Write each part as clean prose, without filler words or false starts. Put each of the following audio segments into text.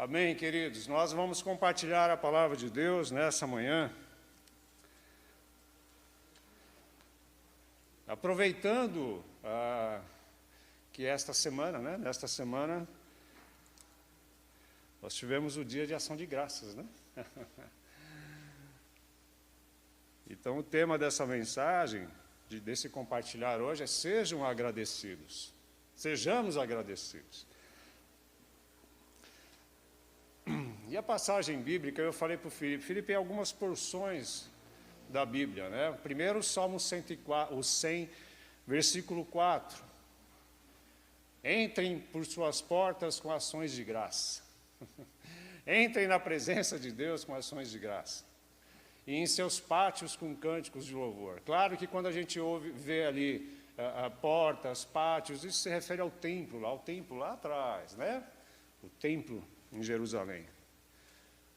Amém, queridos? Nós vamos compartilhar a palavra de Deus nessa manhã. Aproveitando que nesta semana, nós tivemos o dia de ação de graças, né? Então, o tema dessa mensagem, desse compartilhar hoje, é sejam agradecidos. Sejamos agradecidos. E a passagem bíblica, eu falei para o Felipe, algumas porções da Bíblia, né? Primeiro, o Salmo 104, o 100, versículo 4. Entrem por suas portas com ações de graça. Entrem na presença de Deus com ações de graça. E em seus pátios com cânticos de louvor. Claro que quando a gente vê ali portas, pátios, isso se refere ao templo lá atrás, né? O templo em Jerusalém.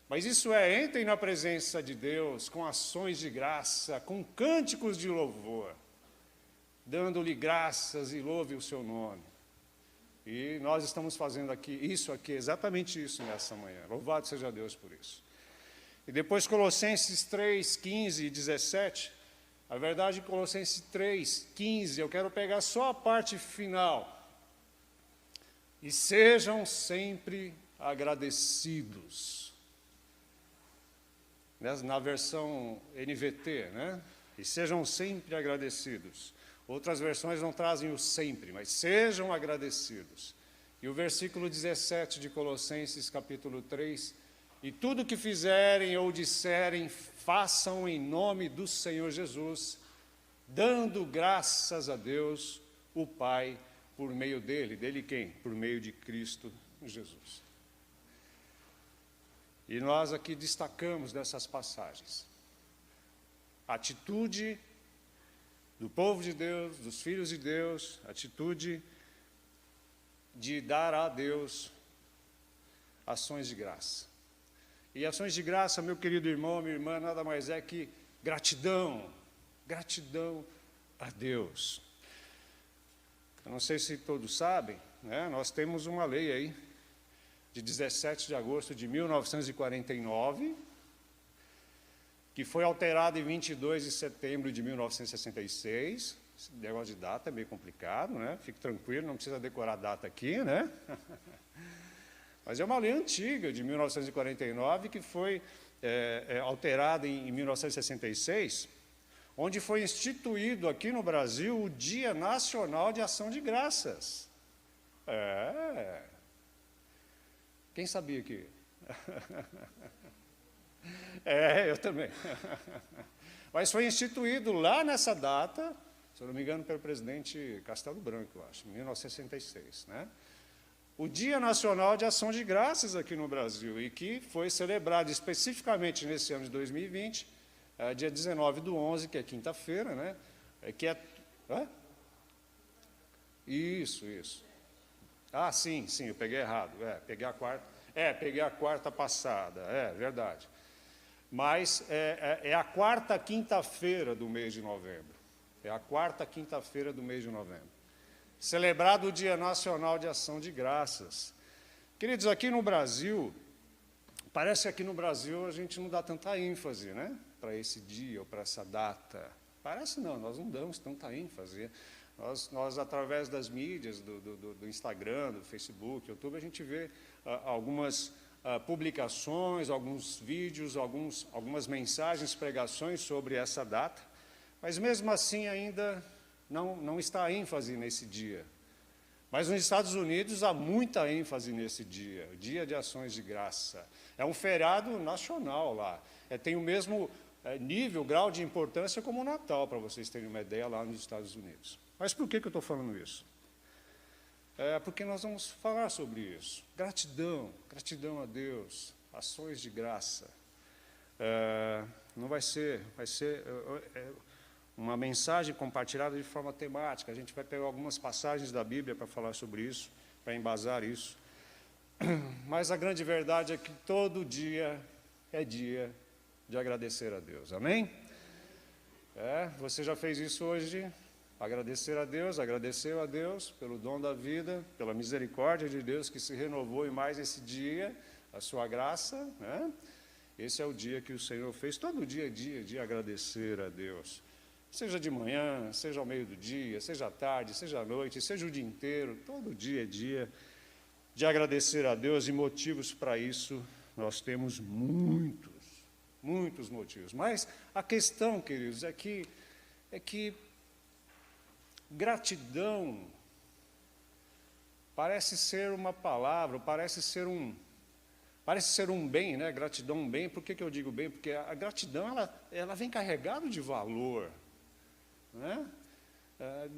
Mas isso entrem na presença de Deus com ações de graça, com cânticos de louvor, dando-lhe graças e louve o seu nome. E nós estamos fazendo exatamente isso nessa manhã. Louvado seja Deus por isso. E depois Colossenses 3, 15 e 17, a verdade, Colossenses 3, 15, eu quero pegar só a parte final. E sejam sempre agradecidos. Na versão NVT, né? E sejam sempre agradecidos. Outras versões não trazem o sempre, mas sejam agradecidos. E o versículo 17 de Colossenses, capítulo 3, e tudo que fizerem ou disserem, façam em nome do Senhor Jesus, dando graças a Deus, o Pai, por meio dele. Dele quem? Por meio de Cristo Jesus. E nós aqui destacamos dessas passagens a atitude do povo de Deus, dos filhos de Deus, a atitude de dar a Deus ações de graça. E ações de graça, meu querido irmão, minha irmã, nada mais é que gratidão a Deus. Eu não sei se todos sabem, né? Nós temos uma lei aí, de 17 de agosto de 1949, que foi alterada em 22 de setembro de 1966. Esse negócio de data é meio complicado, né? Fique tranquilo, não precisa decorar a data aqui, né? Mas é uma lei antiga, de 1949, que foi alterada em 1966, onde foi instituído aqui no Brasil o Dia Nacional de Ação de Graças. Quem sabia que? Eu também. Mas foi instituído lá nessa data, se eu não me engano, pelo presidente Castelo Branco, eu acho, em 1966, né? O Dia Nacional de Ação de Graças aqui no Brasil, e que foi celebrado especificamente nesse ano de 2020, dia 19/11, que é quinta-feira, né? Isso. Ah, sim, eu peguei errado. Peguei a quarta passada, verdade. Mas é a quarta quinta-feira do mês de novembro. É a quarta quinta-feira do mês de novembro. Celebrado o Dia Nacional de Ação de Graças. Queridos, aqui no Brasil, parece que aqui no Brasil a gente não dá tanta ênfase, né? Para esse dia ou para essa data. Parece não, nós não damos tanta ênfase. Nós, através das mídias, do Instagram, do Facebook, YouTube, a gente vê algumas publicações, alguns vídeos, algumas mensagens, pregações sobre essa data, mas mesmo assim ainda não está ênfase nesse dia. Mas nos Estados Unidos há muita ênfase nesse dia, o Dia de Ações de Graça. É um feriado nacional lá, tem o mesmo grau de importância como o Natal, para vocês terem uma ideia, lá nos Estados Unidos. Mas por que eu estou falando isso? Porque nós vamos falar sobre isso. Gratidão a Deus, ações de graça. Não vai ser uma mensagem compartilhada de forma temática. A gente vai pegar algumas passagens da Bíblia para falar sobre isso, para embasar isso. Mas a grande verdade é que todo dia é dia de agradecer a Deus. Amém? Você já fez isso hoje? Agradecer a Deus, agradeceu a Deus pelo dom da vida, pela misericórdia de Deus que se renovou em mais esse dia, a sua graça, né? Esse é o dia que o Senhor fez. Todo dia é dia de agradecer a Deus. Seja de manhã, seja ao meio do dia, seja à tarde, seja à noite, seja o dia inteiro, todo dia é dia de agradecer a Deus, e motivos para isso nós temos muitos motivos. Mas a questão, queridos, é que gratidão parece ser uma palavra, parece ser um bem, né? Gratidão um bem. Por que eu digo bem? Porque a gratidão ela vem carregada de valor, né?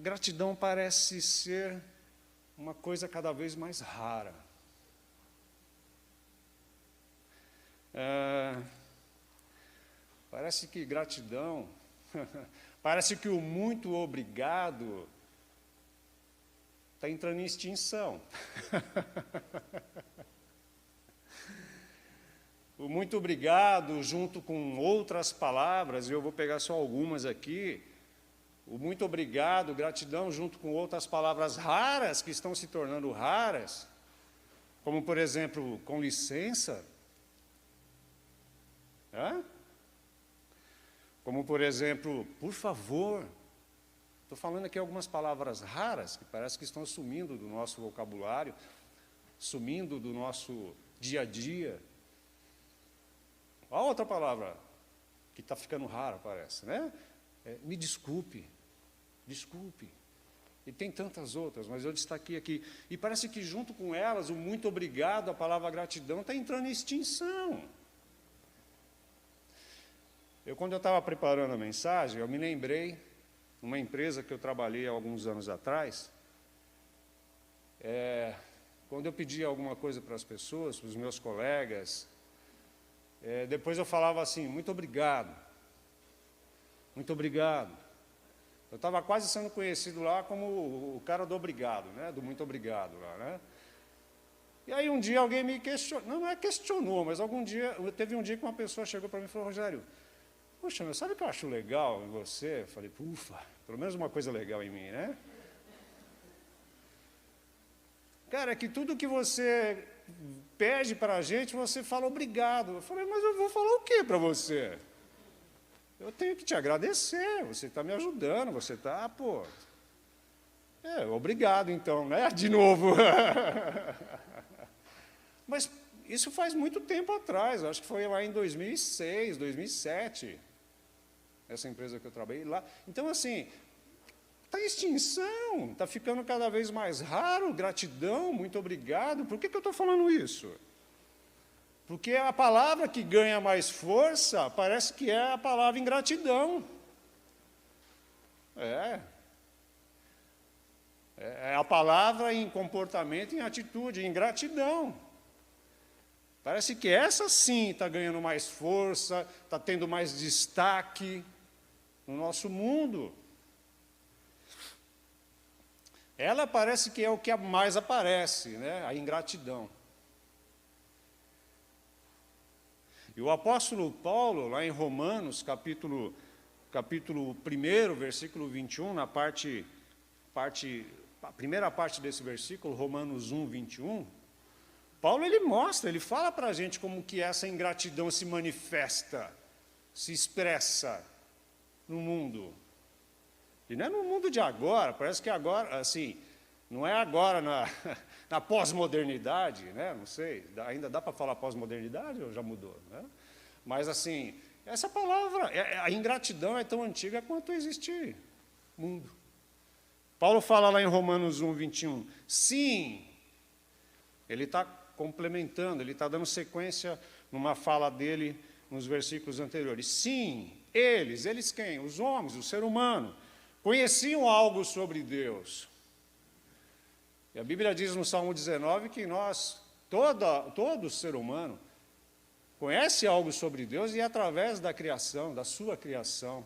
Gratidão parece ser uma coisa cada vez mais rara. Parece que gratidão, parece que o muito obrigado está entrando em extinção. O muito obrigado, junto com outras palavras, e eu vou pegar só algumas aqui, o muito obrigado, gratidão, junto com outras palavras raras, que estão se tornando raras, como, por exemplo, com licença, como, por exemplo, por favor. Estou falando aqui algumas palavras raras, que parece que estão sumindo do nosso vocabulário, sumindo do nosso dia a dia. Olha outra palavra que está ficando rara, parece, né? Me desculpe, desculpe. E tem tantas outras, mas eu destaquei aqui. E parece que junto com elas, o muito obrigado, a palavra gratidão, está entrando em extinção. Quando eu estava preparando a mensagem, eu me lembrei, numa empresa que eu trabalhei há alguns anos atrás, quando eu pedia alguma coisa para as pessoas, para os meus colegas, depois eu falava assim, muito obrigado, muito obrigado. Eu estava quase sendo conhecido lá como o cara do obrigado, né? Do muito obrigado lá, né? E aí um dia alguém me questionou, não é questionou, mas teve um dia que uma pessoa chegou para mim e falou, Rogério, poxa, mas sabe o que eu acho legal em você? Eu falei, ufa, pelo menos uma coisa legal em mim, né? Cara, é que tudo que você pede para a gente, você fala obrigado. Eu falei, mas eu vou falar o quê para você? Eu tenho que te agradecer, você está me ajudando, você está, obrigado então, né? De novo. Mas isso faz muito tempo atrás, acho que foi lá em 2006, 2007, essa empresa que eu trabalhei lá. Então, assim, está em extinção, está ficando cada vez mais raro, gratidão, muito obrigado. Por que eu estou falando isso? Porque a palavra que ganha mais força parece que é a palavra ingratidão. É a palavra em comportamento, em atitude, ingratidão. Parece que essa sim está ganhando mais força, está tendo mais destaque no nosso mundo. Ela parece que é o que mais aparece, né? A ingratidão. E o apóstolo Paulo, lá em Romanos, capítulo 1, versículo 21, a primeira parte desse versículo, Romanos 1, 21, Paulo ele fala para a gente como que essa ingratidão se manifesta, se expressa no mundo. E não é no mundo de agora, parece que agora, assim, não é agora na pós-modernidade, né? Não sei, ainda dá para falar pós-modernidade ou já mudou? Né? Mas, assim, essa palavra, a ingratidão é tão antiga quanto existe mundo. Paulo fala lá em Romanos 1, 21, sim, ele está complementando, ele está dando sequência numa fala dele nos versículos anteriores. Sim, eles quem? Os homens, o ser humano, conheciam algo sobre Deus. E a Bíblia diz no Salmo 19 que todo ser humano, conhece algo sobre Deus e é através da criação, da sua criação.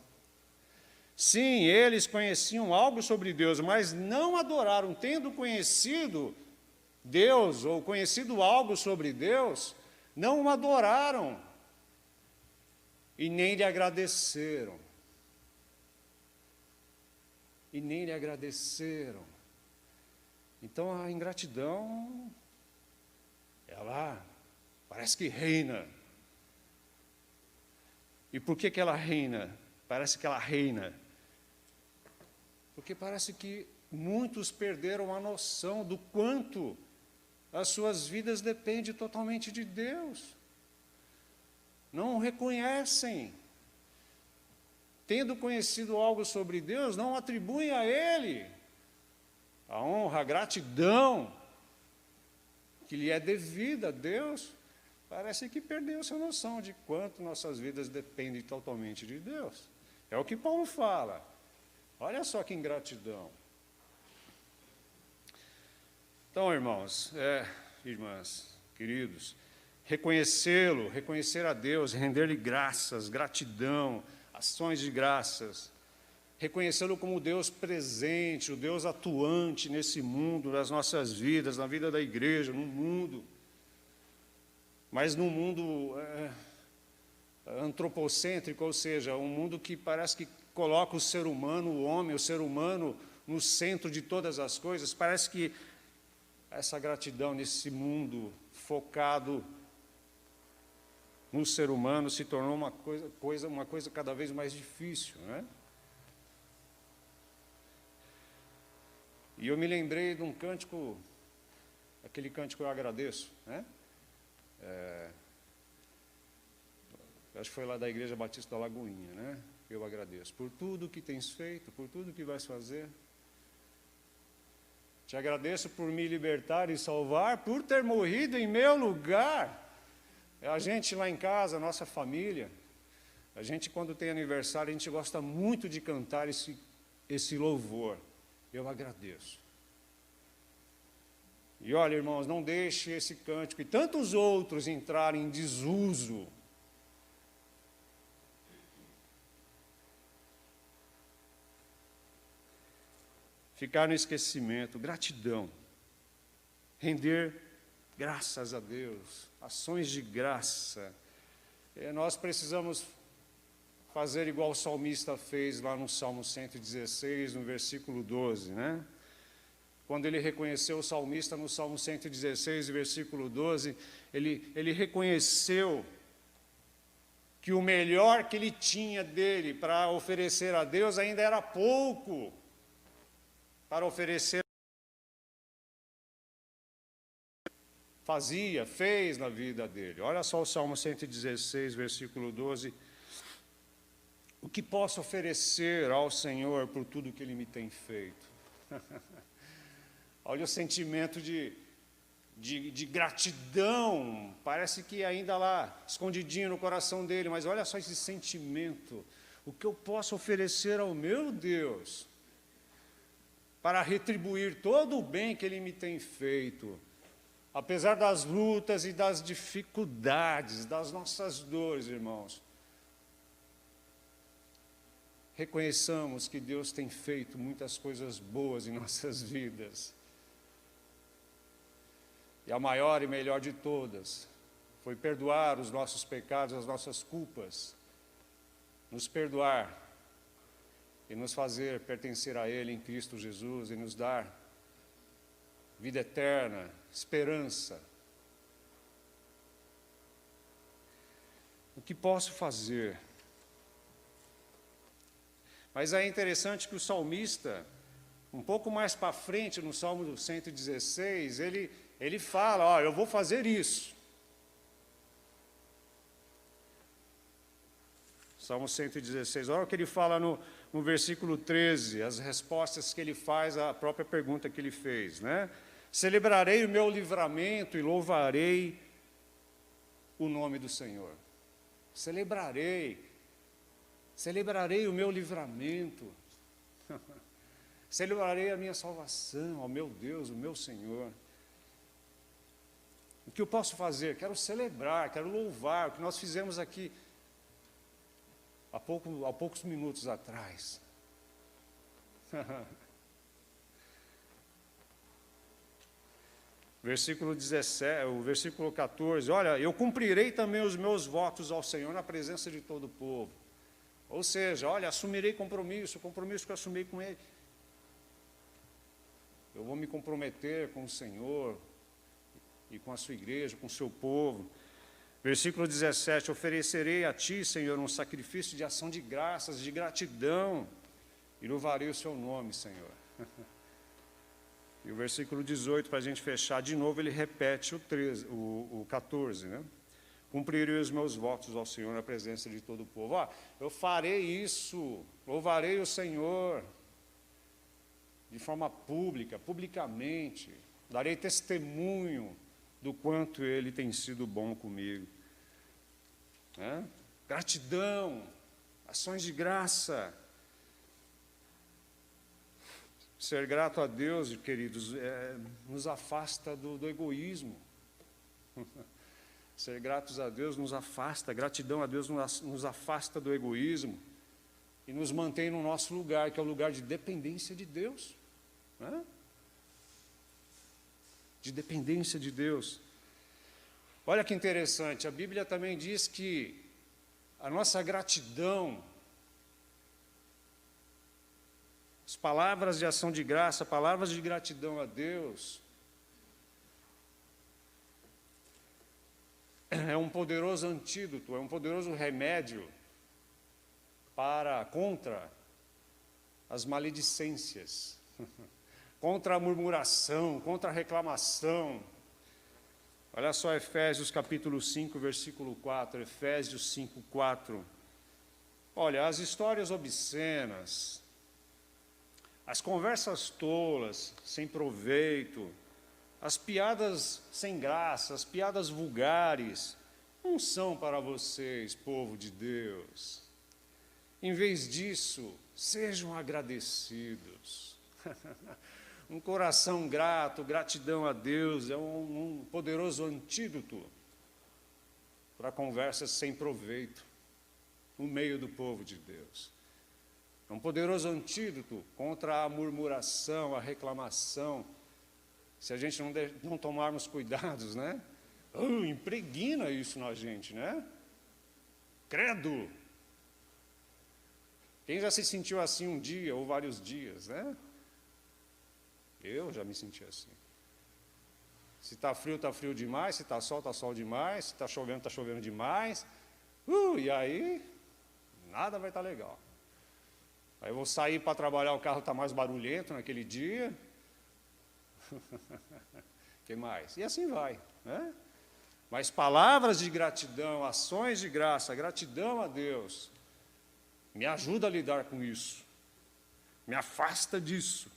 Sim, eles conheciam algo sobre Deus, mas não adoraram, tendo conhecido Deus, ou conhecido algo sobre Deus, não o adoraram e nem lhe agradeceram. Então a ingratidão, ela parece que reina. E por que ela reina? Parece que ela reina. Porque parece que muitos perderam a noção do quanto as suas vidas dependem totalmente de Deus. Não o reconhecem. Tendo conhecido algo sobre Deus, não atribuem a Ele a honra, a gratidão que lhe é devida a Deus. Parece que perdeu-se a noção de quanto nossas vidas dependem totalmente de Deus. É o que Paulo fala. Olha só que ingratidão. Então, irmãos, irmãs, queridos, reconhecê-lo, reconhecer a Deus, render-lhe graças, gratidão, ações de graças, reconhecê-lo como o Deus presente, o Deus atuante nesse mundo, nas nossas vidas, na vida da igreja, no mundo, mas num mundo antropocêntrico, ou seja, um mundo que parece que coloca o ser humano, o homem, o ser humano no centro de todas as coisas. Parece que essa gratidão nesse mundo focado no ser humano se tornou uma coisa cada vez mais difícil, né? E eu me lembrei de um cântico, aquele cântico Eu Agradeço, né? Acho que foi lá da Igreja Batista da Lagoinha, né? Eu agradeço por tudo que tens feito, por tudo que vais fazer. Te agradeço por me libertar e salvar, por ter morrido em meu lugar. A gente lá em casa, a nossa família, a gente quando tem aniversário, a gente gosta muito de cantar esse louvor. Eu agradeço. E olha, irmãos, não deixe esse cântico e tantos outros entrarem em desuso. Ficar no esquecimento, gratidão, render graças a Deus, ações de graça. Nós precisamos fazer igual o salmista fez lá no Salmo 116, no versículo 12, né? Quando ele reconheceu o salmista no Salmo 116, versículo 12, ele reconheceu que o melhor que ele tinha dele para oferecer a Deus ainda era pouco para oferecer. Fez na vida dele. Olha só o Salmo 116, versículo 12. O que posso oferecer ao Senhor por tudo que Ele me tem feito? Olha o sentimento de gratidão, parece que ainda lá, escondidinho no coração dele, mas olha só esse sentimento. O que eu posso oferecer ao meu Deus para retribuir todo o bem que Ele me tem feito? Apesar das lutas e das dificuldades, das nossas dores, irmãos, reconheçamos que Deus tem feito muitas coisas boas em nossas vidas. E a maior e melhor de todas foi perdoar os nossos pecados, as nossas culpas, nos perdoar e nos fazer pertencer a Ele em Cristo Jesus e nos dar vida eterna, esperança. O que posso fazer? Mas é interessante que o salmista, um pouco mais para frente, no Salmo 116, ele fala, ó, eu vou fazer isso. Salmo 116, olha o que ele fala no versículo 13, as respostas que ele faz à própria pergunta que ele fez, né? Celebrarei o meu livramento e louvarei o nome do Senhor. Celebrarei o meu livramento. Celebrarei a minha salvação, ó meu Deus, o meu Senhor. O que eu posso fazer? Quero celebrar, quero louvar, o que nós fizemos aqui há poucos minutos atrás. Versículo 17, o versículo 14, olha, eu cumprirei também os meus votos ao Senhor na presença de todo o povo. Ou seja, olha, assumirei compromisso, o compromisso que eu assumi com Ele. Eu vou me comprometer com o Senhor e com a sua igreja, com o seu povo. Versículo 17, oferecerei a ti, Senhor, um sacrifício de ação de graças, de gratidão, e louvarei o seu nome, Senhor. E o versículo 18, para a gente fechar, de novo ele repete o 14, né? Cumprirei os meus votos ao Senhor na presença de todo o povo. Eu farei isso, louvarei o Senhor, de forma pública, publicamente, darei testemunho do quanto Ele tem sido bom comigo. Gratidão, ações de graça. Ser grato a Deus, queridos, nos afasta do egoísmo. Ser gratos a Deus nos afasta, gratidão a Deus nos afasta do egoísmo e nos mantém no nosso lugar, que é o lugar de dependência de Deus. De dependência de Deus. Olha que interessante, a Bíblia também diz que a nossa gratidão, as palavras de ação de graça, palavras de gratidão a Deus, é um poderoso antídoto, é um poderoso remédio contra as maledicências, contra a murmuração, contra a reclamação. Olha só Efésios capítulo 5, versículo 4, Efésios 5, 4. Olha, as histórias obscenas, as conversas tolas, sem proveito, as piadas sem graça, as piadas vulgares, não são para vocês, povo de Deus. Em vez disso, sejam agradecidos. Um coração grato, gratidão a Deus, é um poderoso antídoto para conversas sem proveito no meio do povo de Deus. É um poderoso antídoto contra a murmuração, a reclamação. Se a gente não tomarmos cuidados, né? Impregna isso na gente, né? Credo! Quem já se sentiu assim um dia ou vários dias, né? Eu já me senti assim. Se está frio demais, se está sol demais, se está chovendo demais. E aí, nada vai estar legal. Aí eu vou sair para trabalhar, o carro está mais barulhento naquele dia. Que mais? E assim vai, né? Mas palavras de gratidão, ações de graça, gratidão a Deus, me ajuda a lidar com isso, me afasta disso.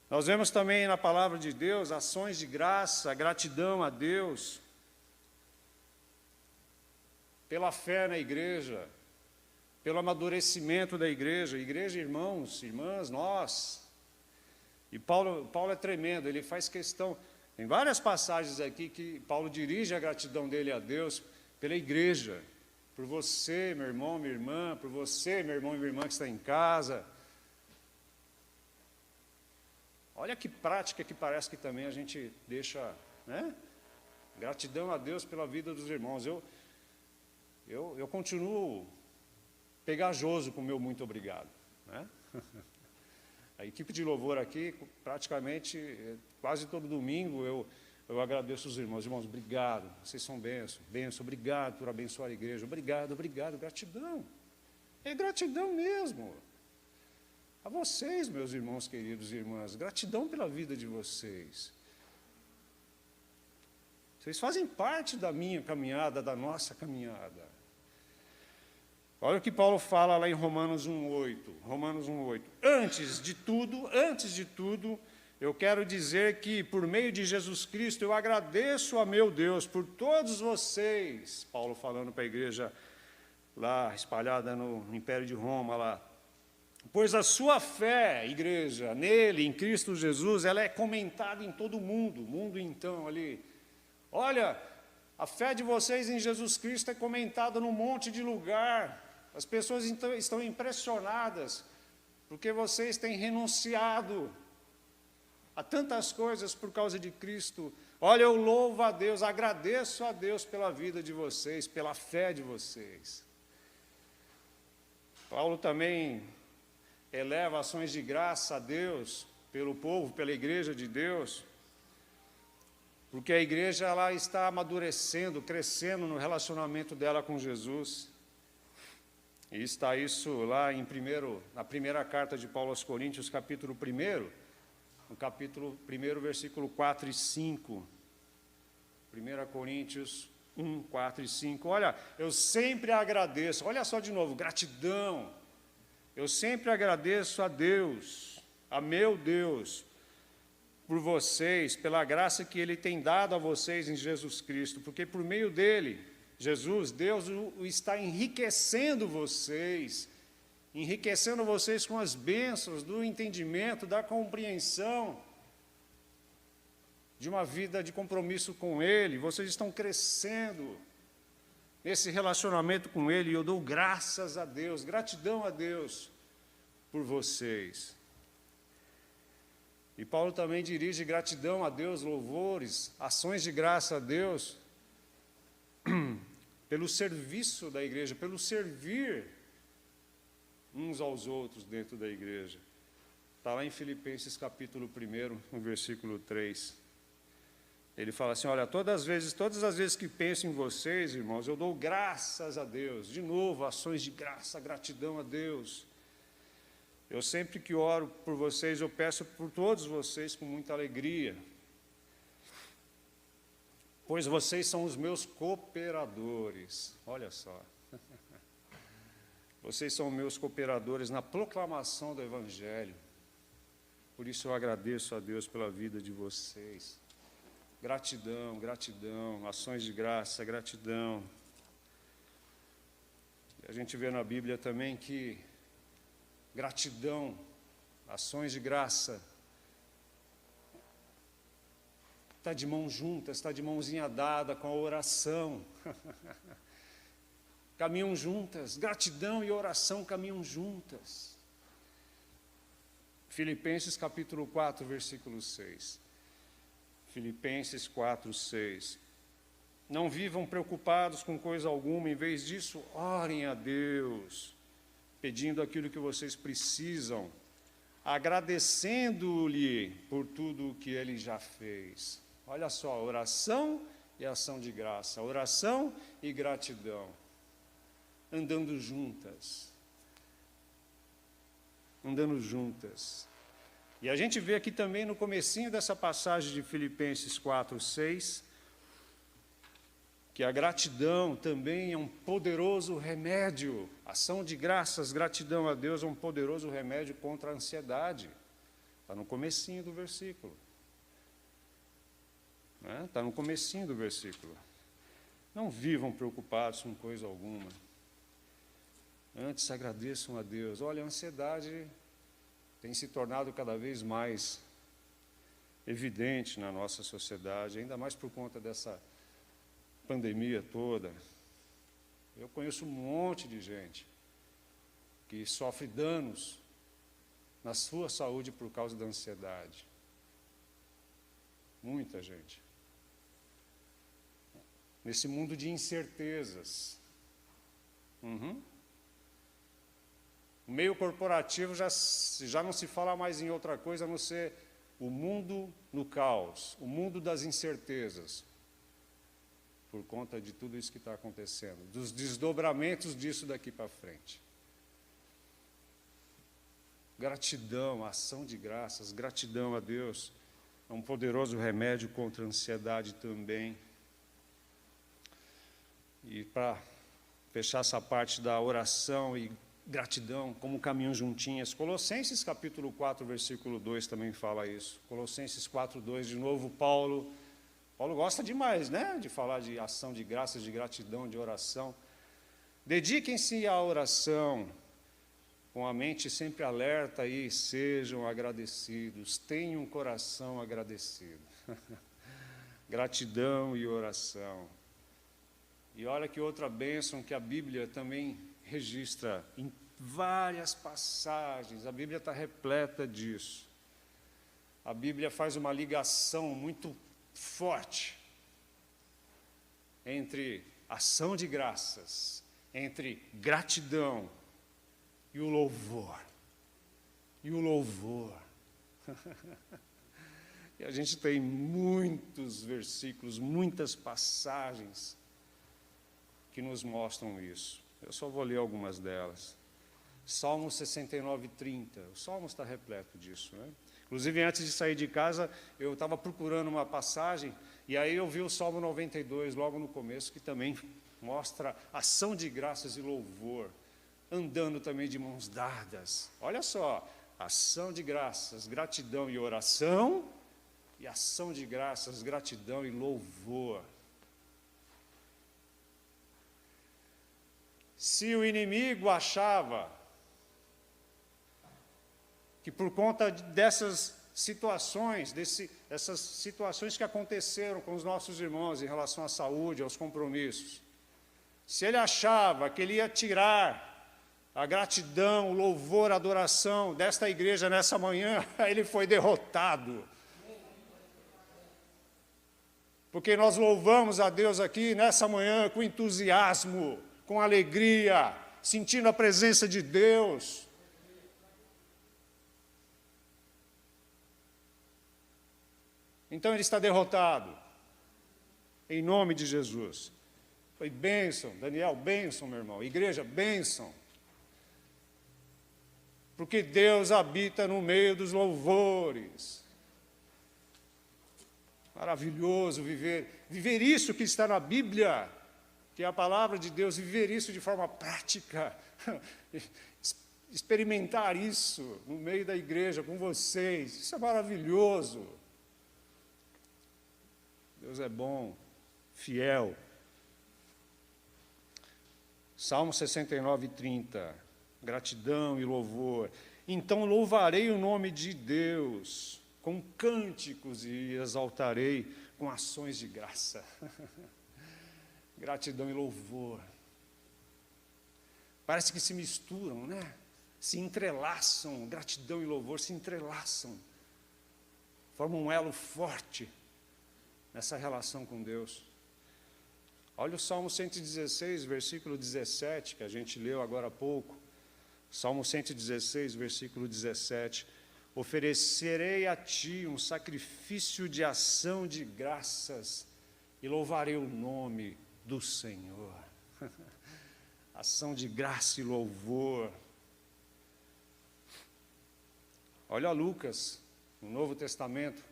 Nós vemos também na palavra de Deus ações de graça, gratidão a Deus, pela fé na igreja, pelo amadurecimento da igreja, irmãos, irmãs, nós. E Paulo é tremendo, ele faz questão, tem várias passagens aqui que Paulo dirige a gratidão dele a Deus pela igreja, por você, meu irmão, minha irmã, por você, meu irmão e minha irmã que está em casa. Olha que prática que parece que também a gente deixa, né? Gratidão a Deus pela vida dos irmãos. Eu continuo pegajoso com o meu muito obrigado, né? A equipe de louvor aqui, praticamente, quase todo domingo, eu agradeço os irmãos. Irmãos, obrigado, vocês são bênção, obrigado por abençoar a igreja, obrigado, gratidão. É gratidão mesmo. A vocês, meus irmãos queridos e irmãs, gratidão pela vida de vocês. Vocês fazem parte da minha caminhada, da nossa caminhada. Olha o que Paulo fala lá em Romanos 1,8. Romanos 1,8. Antes de tudo, eu quero dizer que, por meio de Jesus Cristo, eu agradeço a meu Deus por todos vocês. Paulo falando para a igreja lá, espalhada no Império de Roma, lá. Pois a sua fé, igreja, nele, em Cristo Jesus, ela é comentada em todo o mundo. O mundo, então, ali. Olha, a fé de vocês em Jesus Cristo é comentada num monte de lugar. As pessoas então estão impressionadas, porque vocês têm renunciado a tantas coisas por causa de Cristo. Olha, eu louvo a Deus, agradeço a Deus pela vida de vocês, pela fé de vocês. Paulo também eleva ações de graça a Deus, pelo povo, pela igreja de Deus. porque a igreja ela está amadurecendo, crescendo no relacionamento dela com Jesus. E está isso lá na primeira carta de Paulo aos Coríntios, capítulo 1, no capítulo 1, versículo 4 e 5. 1 Coríntios 1, 4 e 5. Olha, eu sempre agradeço, olha só de novo, gratidão. Eu sempre agradeço a Deus, a meu Deus, por vocês, pela graça que Ele tem dado a vocês em Jesus Cristo, porque por meio dele, Jesus, Deus está enriquecendo vocês com as bênçãos do entendimento, da compreensão, de uma vida de compromisso com Ele. Vocês estão crescendo nesse relacionamento com Ele, e eu dou graças a Deus, gratidão a Deus por vocês. E Paulo também dirige gratidão a Deus, louvores, ações de graça a Deus, pelo serviço da igreja, pelo servir uns aos outros dentro da igreja. Está lá em Filipenses capítulo 1, no versículo 3. Ele fala assim, olha, todas as vezes que penso em vocês, irmãos, eu dou graças a Deus. De novo, ações de graça, gratidão a Deus. Eu sempre que oro por vocês, eu peço por todos vocês com muita alegria, pois vocês são os meus cooperadores. Olha só. Vocês são meus cooperadores na proclamação do Evangelho. Por isso eu agradeço a Deus pela vida de vocês. Gratidão, gratidão, ações de graça, gratidão. A gente vê na Bíblia também que gratidão, ações de graça, está de mãos juntas, está de mãozinha dada com a oração. Caminham juntas, gratidão e oração caminham juntas. Filipenses capítulo 4, versículo 6. Filipenses 4, 6. Não vivam preocupados com coisa alguma, em vez disso, orem a Deus, pedindo aquilo que vocês precisam, agradecendo-lhe por tudo o que Ele já fez. Olha só, oração e ação de graça, oração e gratidão, andando juntas. Andando juntas. E a gente vê aqui também no comecinho dessa passagem de Filipenses 4, 6, que a gratidão também é um poderoso remédio. Ação de graças, gratidão a Deus é um poderoso remédio contra a ansiedade. Está no comecinho do versículo. Está no comecinho do versículo. Não vivam preocupados com coisa alguma. Antes agradeçam a Deus. Olha, a ansiedade tem se tornado cada vez mais evidente na nossa sociedade, ainda mais por conta dessa pandemia toda. Eu conheço um monte de gente que sofre danos na sua saúde por causa da ansiedade. Muita gente. Nesse mundo de incertezas. O meio corporativo já não se fala mais em outra coisa a não ser o mundo no caos, o mundo das incertezas, por conta de tudo isso que está acontecendo, dos desdobramentos disso daqui para frente. Gratidão, ação de graças, gratidão a Deus, é um poderoso remédio contra a ansiedade também. E para fechar essa parte da oração e gratidão, como caminham juntinhas, Colossenses capítulo 4, versículo 2 também fala isso. Colossenses 4, 2, de novo, Paulo gosta demais, né, de falar de ação de graças, de gratidão, de oração. Dediquem-se à oração, com a mente sempre alerta e sejam agradecidos, tenham um coração agradecido. Gratidão e oração. E olha que outra bênção que a Bíblia também registra em várias passagens, a Bíblia está repleta disso. A Bíblia faz uma ligação muito forte entre ação de graças, entre gratidão e o louvor. E o louvor. E a gente tem muitos versículos, muitas passagens que nos mostram isso. Eu só vou ler algumas delas. Salmo 69, 30. O Salmo está repleto disso, né? Inclusive, antes de sair de casa, eu estava procurando uma passagem, e aí eu vi o Salmo 92, logo no começo, que também mostra ação de graças e louvor, andando também de mãos dadas. Olha só, ação de graças, gratidão e oração, e ação de graças, gratidão e louvor. Se o inimigo achava que por conta dessas situações, essas situações que aconteceram com os nossos irmãos em relação à saúde, aos compromissos, se ele achava que ele ia tirar a gratidão, o louvor, a adoração desta igreja nessa manhã, ele foi derrotado. Porque nós louvamos a Deus aqui nessa manhã com entusiasmo, com alegria, sentindo a presença de Deus. Então ele está derrotado, em nome de Jesus. Foi bênção, Daniel, bênção, meu irmão. Igreja, bênção. Porque Deus habita no meio dos louvores. Maravilhoso viver isso que está na Bíblia, que é a palavra de Deus, viver isso de forma prática, experimentar isso no meio da igreja com vocês. Isso é maravilhoso. Deus é bom, fiel. Salmo 69, 30. Gratidão e louvor. Então louvarei o nome de Deus com cânticos e exaltarei com ações de graça. Gratidão e louvor. Parece que se misturam, né? Se entrelaçam, gratidão e louvor se entrelaçam. Formam um elo forte nessa relação com Deus. Olha o Salmo 116, versículo 17, que a gente leu agora há pouco. Salmo 116, versículo 17. Oferecerei a ti um sacrifício de ação de graças e louvarei o nome do Senhor. Ação de graça e louvor. Olha Lucas, no Novo Testamento,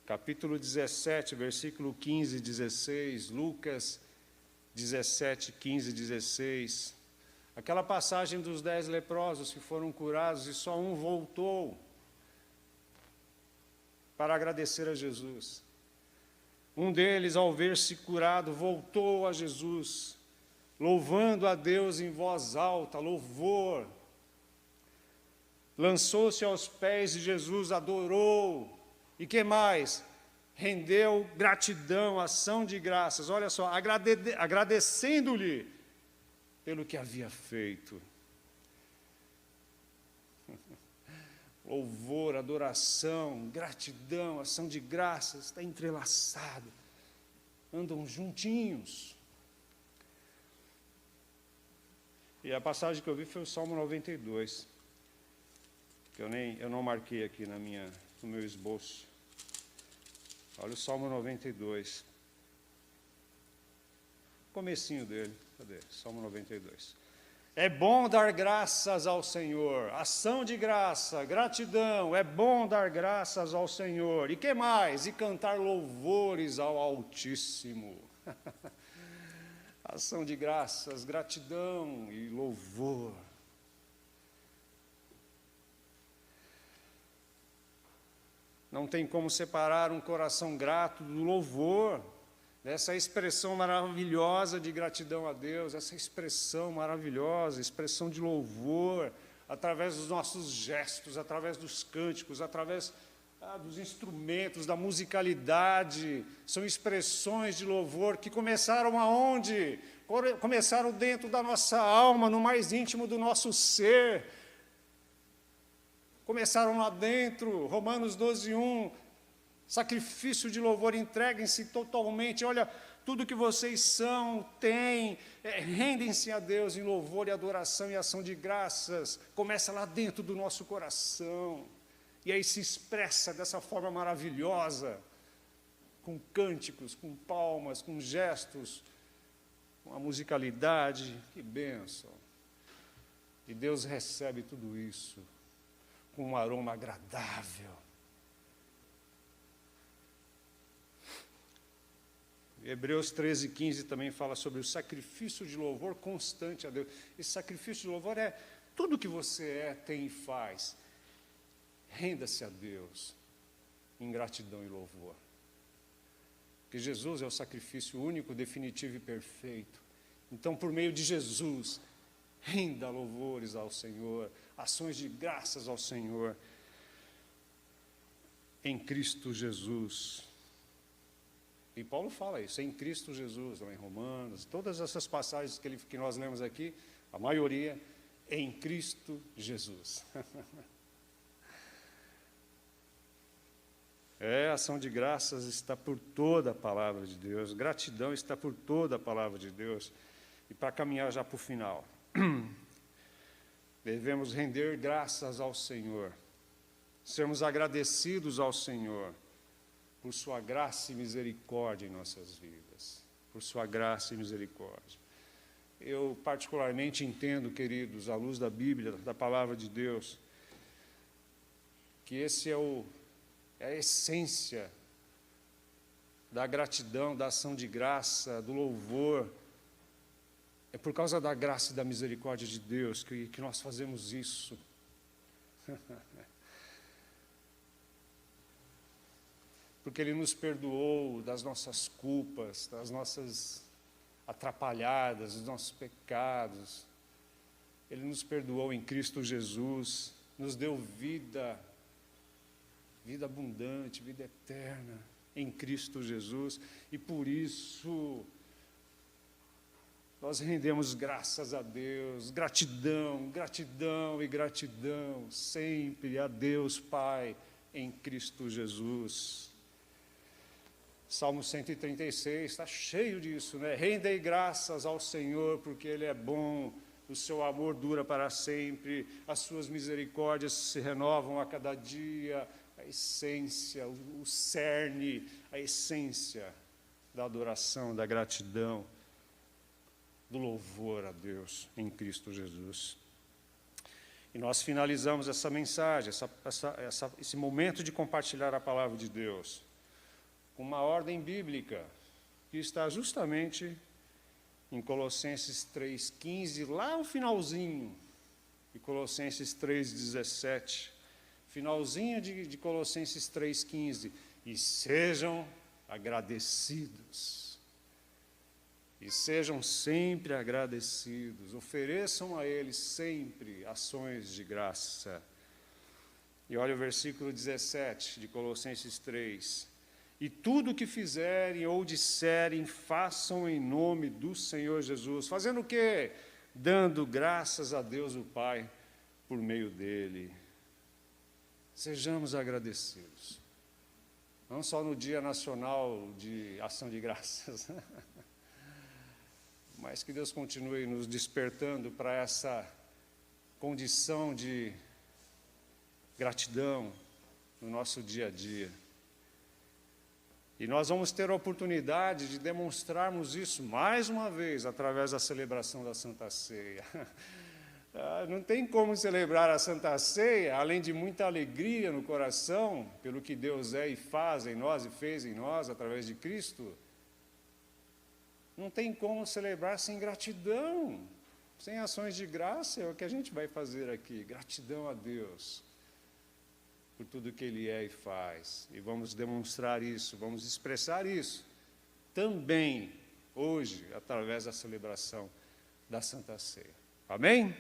capítulo 17, versículo 15 e 16. Lucas 17, 15 e 16. Aquela passagem dos 10 leprosos que foram curados e só um voltou para agradecer a Jesus. Um deles, ao ver-se curado, voltou a Jesus, louvando a Deus em voz alta, louvor. Lançou-se aos pés de Jesus, adorou. E que mais? Rendeu gratidão, ação de graças. Olha só, agradecendo-lhe pelo que havia feito. Louvor, adoração, gratidão, ação de graças, está entrelaçado. Andam juntinhos. E a passagem que eu vi foi o Salmo 92. Que eu não marquei aqui no meu esboço. Olha o Salmo 92. Comecinho dele. Cadê? Salmo 92. É bom dar graças ao Senhor. Ação de graça, gratidão. É bom dar graças ao Senhor. E que mais? E cantar louvores ao Altíssimo. Ação de graças, gratidão e louvor. Não tem como separar um coração grato do louvor, dessa expressão maravilhosa de gratidão a Deus, essa expressão maravilhosa, expressão de louvor, através dos nossos gestos, através dos cânticos, através dos instrumentos, da musicalidade. São expressões de louvor que começaram aonde? Começaram dentro da nossa alma, no mais íntimo do nosso ser. Começaram lá dentro, Romanos 12, 1, sacrifício de louvor, entreguem-se totalmente, olha, tudo que vocês são, têm, rendem-se a Deus em louvor e adoração e ação de graças, começa lá dentro do nosso coração, E aí se expressa dessa forma maravilhosa, com cânticos, com palmas, com gestos, com a musicalidade. Que bênção! E Deus recebe tudo isso com um aroma agradável. Hebreus 13:15 também fala sobre o sacrifício de louvor constante a Deus. Esse sacrifício de louvor é tudo que você é, tem e faz. Renda-se a Deus em gratidão e louvor. Porque Jesus é o sacrifício único, definitivo e perfeito. Então, por meio de Jesus, renda louvores ao Senhor, ações de graças ao Senhor, em Cristo Jesus. E Paulo fala isso, em Cristo Jesus, lá em Romanos, todas essas passagens que nós lemos aqui, a maioria, em Cristo Jesus. Ação de graças está por toda a palavra de Deus, gratidão está por toda a palavra de Deus. E para caminhar já para o final, devemos render graças ao Senhor, sermos agradecidos ao Senhor, por sua graça e misericórdia em nossas vidas, por sua graça e misericórdia. Eu particularmente entendo, queridos, à luz da Bíblia, da palavra de Deus, que esse é a essência da gratidão, da ação de graça, do louvor. É por causa da graça e da misericórdia de Deus que nós fazemos isso. Porque Ele nos perdoou das nossas culpas, das nossas atrapalhadas, dos nossos pecados. Ele nos perdoou em Cristo Jesus, nos deu vida abundante, vida eterna em Cristo Jesus. E por isso nós rendemos graças a Deus, gratidão, gratidão e gratidão sempre a Deus Pai em Cristo Jesus. Salmo 136 está cheio disso, né? Rendei graças ao Senhor, porque Ele é bom, o seu amor dura para sempre, as suas misericórdias se renovam a cada dia. A essência, o cerne, a essência da adoração, da gratidão, do louvor a Deus em Cristo Jesus. E nós finalizamos essa mensagem, esse momento de compartilhar a palavra de Deus, com uma ordem bíblica que está justamente em Colossenses 3,15, lá no finalzinho, e Colossenses 3,17, finalzinho de Colossenses 3,15, e sejam agradecidos, e sejam sempre agradecidos, ofereçam a Ele sempre ações de graça. E olha o versículo 17 de Colossenses 3, e tudo o que fizerem ou disserem, façam em nome do Senhor Jesus. Fazendo o quê? Dando graças a Deus o Pai por meio dele. Sejamos agradecidos. Não só no Dia Nacional de Ação de Graças, mas que Deus continue nos despertando para essa condição de gratidão no nosso dia a dia. E nós vamos ter a oportunidade de demonstrarmos isso mais uma vez através da celebração da Santa Ceia. Não tem como celebrar a Santa Ceia, além de muita alegria no coração, pelo que Deus é e faz em nós e fez em nós através de Cristo. Não tem como celebrar sem gratidão, sem ações de graça. É o que a gente vai fazer aqui, gratidão a Deus por tudo que Ele é e faz. E vamos demonstrar isso, vamos expressar isso também hoje, através da celebração da Santa Ceia. Amém?